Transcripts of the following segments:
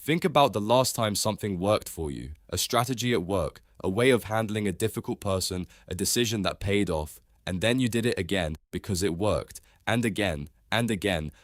Think about the last time something worked for you, a strategy at work, a way of handling a difficult person, a decision that paid off, and then you did it again because it worked, and again,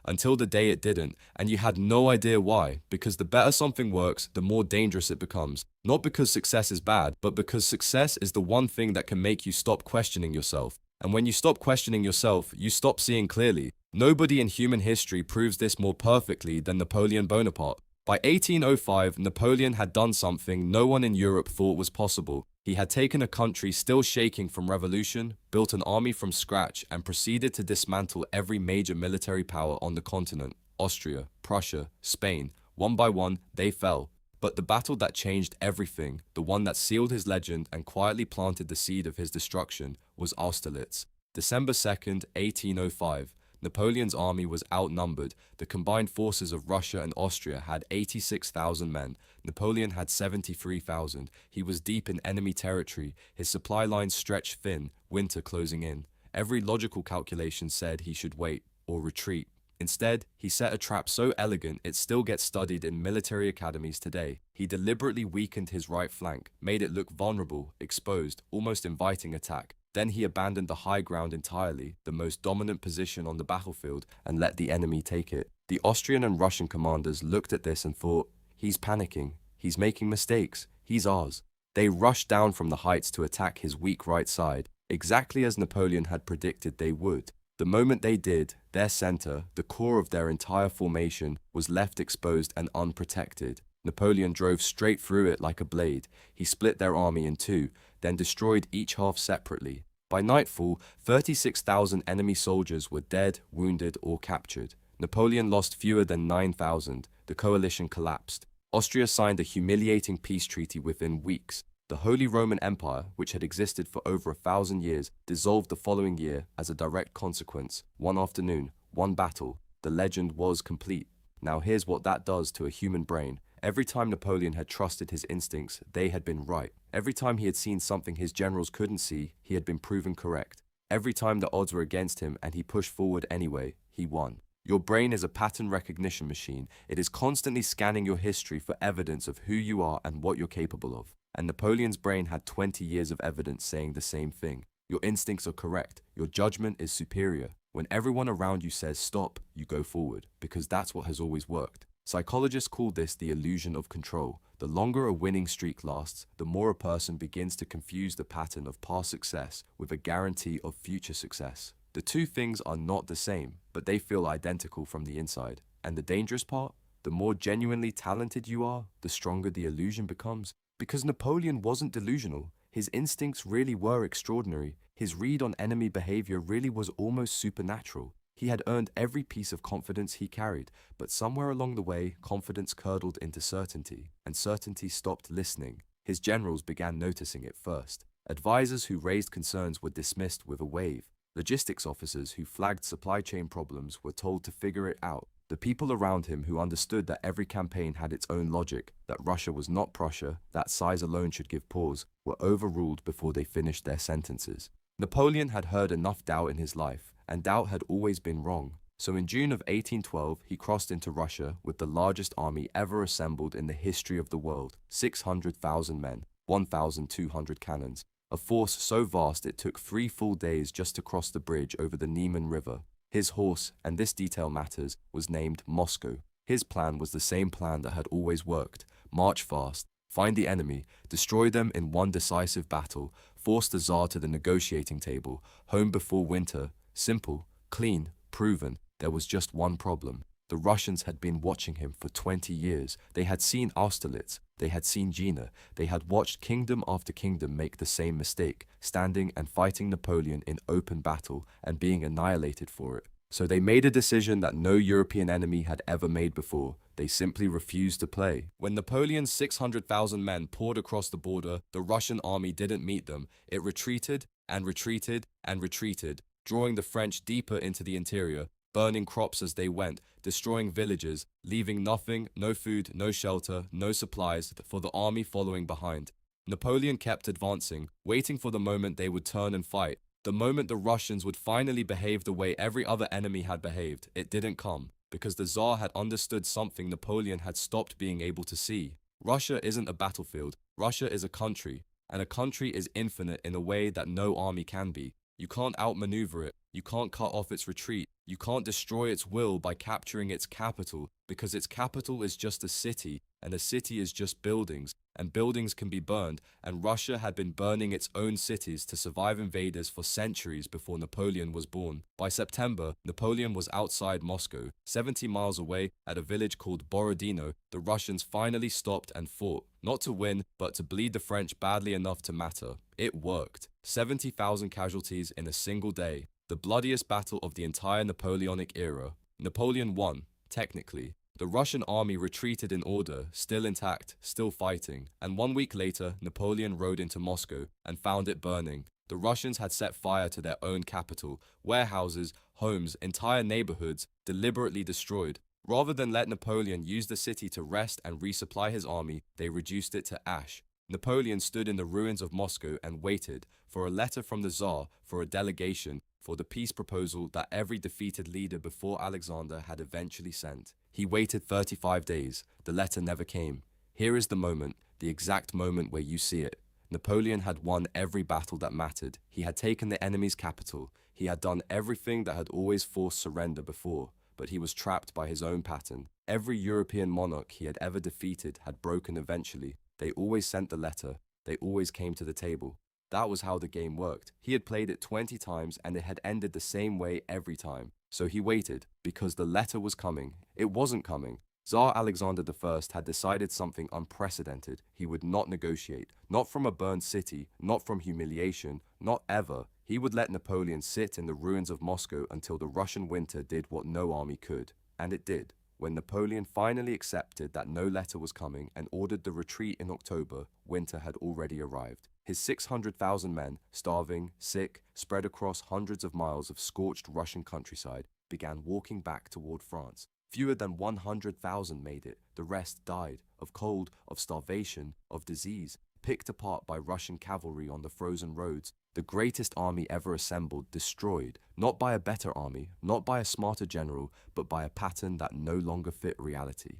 until the day it didn't, and you had no idea why, because the better something works, the more dangerous it becomes. Not because success is bad, but because success is the one thing that can make you stop questioning yourself. And when you stop questioning yourself, you stop seeing clearly. Nobody in human history proves this more perfectly than Napoleon Bonaparte. By 1805, Napoleon had done something no one in Europe thought was possible. He had taken a country still shaking from revolution, built an army from scratch, and proceeded to dismantle every major military power on the continent. Austria, Prussia, Spain, one by one, they fell. But the battle that changed everything, the one that sealed his legend and quietly planted the seed of his destruction, was Austerlitz. December 2nd, 1805. Napoleon's army was outnumbered. The combined forces of Russia and Austria had 86,000 men. Napoleon had 73,000. He was deep in enemy territory. His supply lines stretched thin, winter closing in. Every logical calculation said he should wait or retreat. Instead, he set a trap so elegant it still gets studied in military academies today. He deliberately weakened his right flank, made it look vulnerable, exposed, almost inviting attack. Then he abandoned the high ground entirely, the most dominant position on the battlefield, and let the enemy take it. The Austrian and Russian commanders looked at this and thought, he's panicking, he's making mistakes, he's ours. They rushed down from the heights to attack his weak right side, exactly as Napoleon had predicted they would. The moment they did, their center, the core of their entire formation, was left exposed and unprotected. Napoleon drove straight through it like a blade. He split their army in two, then destroyed each half separately. By nightfall, 36,000 enemy soldiers were dead, wounded, or captured. Napoleon lost fewer than 9,000. The coalition collapsed. Austria signed a humiliating peace treaty within weeks. The Holy Roman Empire, which had existed for over 1,000 years, dissolved the following year as a direct consequence. One afternoon, one battle. The legend was complete. Now here's what that does to a human brain. Every time Napoleon had trusted his instincts, they had been right. Every time he had seen something his generals couldn't see, he had been proven correct. Every time the odds were against him and he pushed forward anyway, he won. Your brain is a pattern recognition machine. It is constantly scanning your history for evidence of who you are and what you're capable of. And Napoleon's brain had 20 years of evidence saying the same thing. Your instincts are correct. Your judgment is superior. When everyone around you says stop, you go forward, because that's what has always worked. Psychologists call this the illusion of control. The longer a winning streak lasts, the more a person begins to confuse the pattern of past success with a guarantee of future success. The two things are not the same, but they feel identical from the inside. And the dangerous part? The more genuinely talented you are, the stronger the illusion becomes. Because Napoleon wasn't delusional. His instincts really were extraordinary. His read on enemy behavior really was almost supernatural. He had earned every piece of confidence he carried, but somewhere along the way, confidence curdled into certainty, and certainty stopped listening. His generals began noticing it first. Advisors who raised concerns were dismissed with a wave. Logistics officers who flagged supply chain problems were told to figure it out. The people around him who understood that every campaign had its own logic, that Russia was not Prussia, that size alone should give pause, were overruled before they finished their sentences. Napoleon had heard enough doubt in his life, and doubt had always been wrong. So in June of 1812, he crossed into Russia with the largest army ever assembled in the history of the world, 600,000 men, 1,200 cannons, a force so vast it took 3 full days just to cross the bridge over the Niemen River. His horse, and this detail matters, was named Moscow. His plan was the same plan that had always worked: march fast, find the enemy, destroy them in one decisive battle, force the Tsar to the negotiating table, home before winter. Simple, clean, proven. There was just one problem. The Russians had been watching him for 20 years. They had seen Austerlitz. They had seen Jena. They had watched kingdom after kingdom make the same mistake, standing and fighting Napoleon in open battle and being annihilated for it. So they made a decision that no European enemy had ever made before. They simply refused to play. When Napoleon's 600,000 men poured across the border, the Russian army didn't meet them. It retreated and retreated and retreated, drawing the French deeper into the interior, burning crops as they went, destroying villages, leaving nothing, no food, no shelter, no supplies for the army following behind. Napoleon kept advancing, waiting for the moment they would turn and fight. The moment the Russians would finally behave the way every other enemy had behaved. It didn't come. because the Tsar had understood something Napoleon had stopped being able to see. Russia isn't a battlefield, Russia is a country, and a country is infinite in a way that no army can be. You can't outmaneuver it, you can't cut off its retreat, you can't destroy its will by capturing its capital, because its capital is just a city, and a city is just buildings, and buildings can be burned, and Russia had been burning its own cities to survive invaders for centuries before Napoleon was born. By September, Napoleon was outside Moscow, 70 miles away at a village called Borodino. The Russians finally stopped and fought, not to win, but to bleed the French badly enough to matter. It worked. 70,000 casualties in a single day. The bloodiest battle of the entire Napoleonic era. Napoleon won, technically. The Russian army retreated in order, still intact, still fighting, and 1 week later, Napoleon rode into Moscow and found it burning. The Russians had set fire to their own capital, warehouses, homes, entire neighborhoods, deliberately destroyed. Rather than let Napoleon use the city to rest and resupply his army, they reduced it to ash. Napoleon stood in the ruins of Moscow and waited for a letter from the Tsar, for a delegation, for the peace proposal that every defeated leader before Alexander had eventually sent. He waited 35 days. The letter never came. Here is the moment, the exact moment where you see it. Napoleon had won every battle that mattered. He had taken the enemy's capital. He had done everything that had always forced surrender before, but he was trapped by his own pattern. Every European monarch he had ever defeated had broken eventually. They always sent the letter. They always came to the table. That was how the game worked. He had played it 20 times and it had ended the same way every time. So he waited, because the letter was coming. It wasn't coming. Tsar Alexander I had decided something unprecedented. He would not negotiate. Not from a burned city, not from humiliation, not ever. He would let Napoleon sit in the ruins of Moscow until the Russian winter did what no army could. And it did. When Napoleon finally accepted that no letter was coming and ordered the retreat in October, winter had already arrived. His 600,000 men, starving, sick, spread across hundreds of miles of scorched Russian countryside, began walking back toward France. Fewer than 100,000 made it. The rest died of cold, of starvation, of disease, picked apart by Russian cavalry on the frozen roads. The greatest army ever assembled, destroyed, not by a better army, not by a smarter general, but by a pattern that no longer fit reality.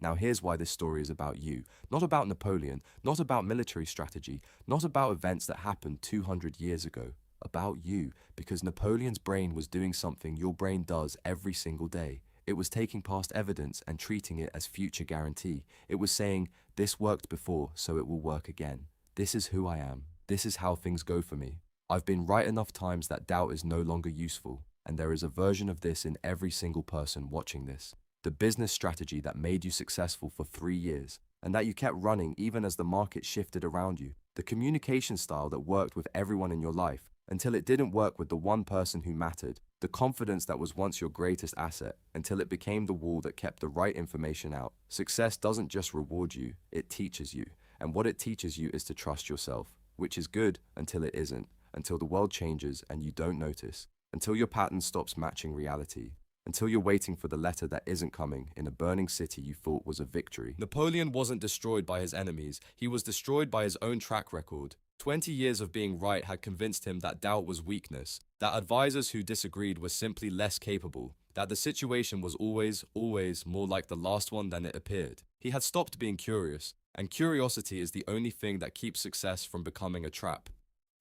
Now here's why this story is about you. Not about Napoleon, not about military strategy, not about events that happened 200 years ago. About you, because Napoleon's brain was doing something your brain does every single day. It was taking past evidence and treating it as future guarantee. It was saying, this worked before, so it will work again. This is who I am. This is how things go for me. I've been right enough times that doubt is no longer useful, and there is a version of this in every single person watching this. The business strategy that made you successful for 3 years, and that you kept running even as the market shifted around you. The communication style that worked with everyone in your life, until it didn't work with the one person who mattered. The confidence that was once your greatest asset, until it became the wall that kept the right information out. Success doesn't just reward you, it teaches you. And what it teaches you is to trust yourself, which is good until it isn't, until the world changes and you don't notice, until your pattern stops matching reality. Until you're waiting for the letter that isn't coming in a burning city you thought was a victory. Napoleon wasn't destroyed by his enemies, he was destroyed by his own track record. 20 years of being right had convinced him that doubt was weakness, that advisors who disagreed were simply less capable, that the situation was always more like the last one than it appeared. He had stopped being curious, and curiosity is the only thing that keeps success from becoming a trap.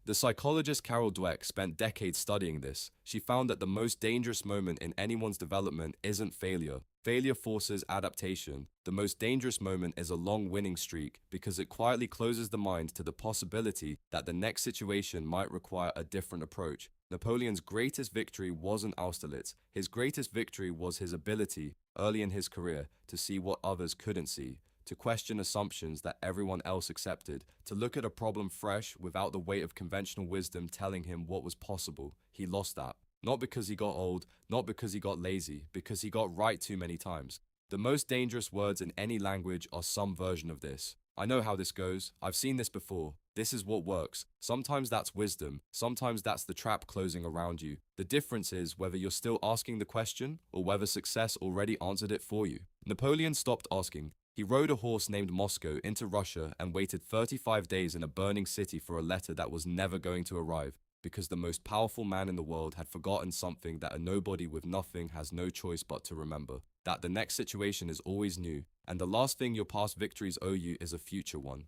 The psychologist Carol Dweck spent decades studying this. She found that the most dangerous moment in anyone's development isn't failure. Failure forces adaptation. The most dangerous moment is a long winning streak because it quietly closes the mind to the possibility that the next situation might require a different approach. Napoleon's greatest victory wasn't Austerlitz. His greatest victory was his ability, early in his career, to see what others couldn't see. To question assumptions that everyone else accepted, to look at a problem fresh without the weight of conventional wisdom telling him what was possible. He lost that. Not because he got old, not because he got lazy, because he got right too many times. The most dangerous words in any language are some version of this. I know how this goes. I've seen this before. This is what works. Sometimes that's wisdom. Sometimes that's the trap closing around you. The difference is whether you're still asking the question or whether success already answered it for you. Napoleon stopped asking. He rode a horse named Moscow into Russia and waited 35 days in a burning city for a letter that was never going to arrive, because the most powerful man in the world had forgotten something that a nobody with nothing has no choice but to remember. that the next situation is always new, and the last thing your past victories owe you is a future one.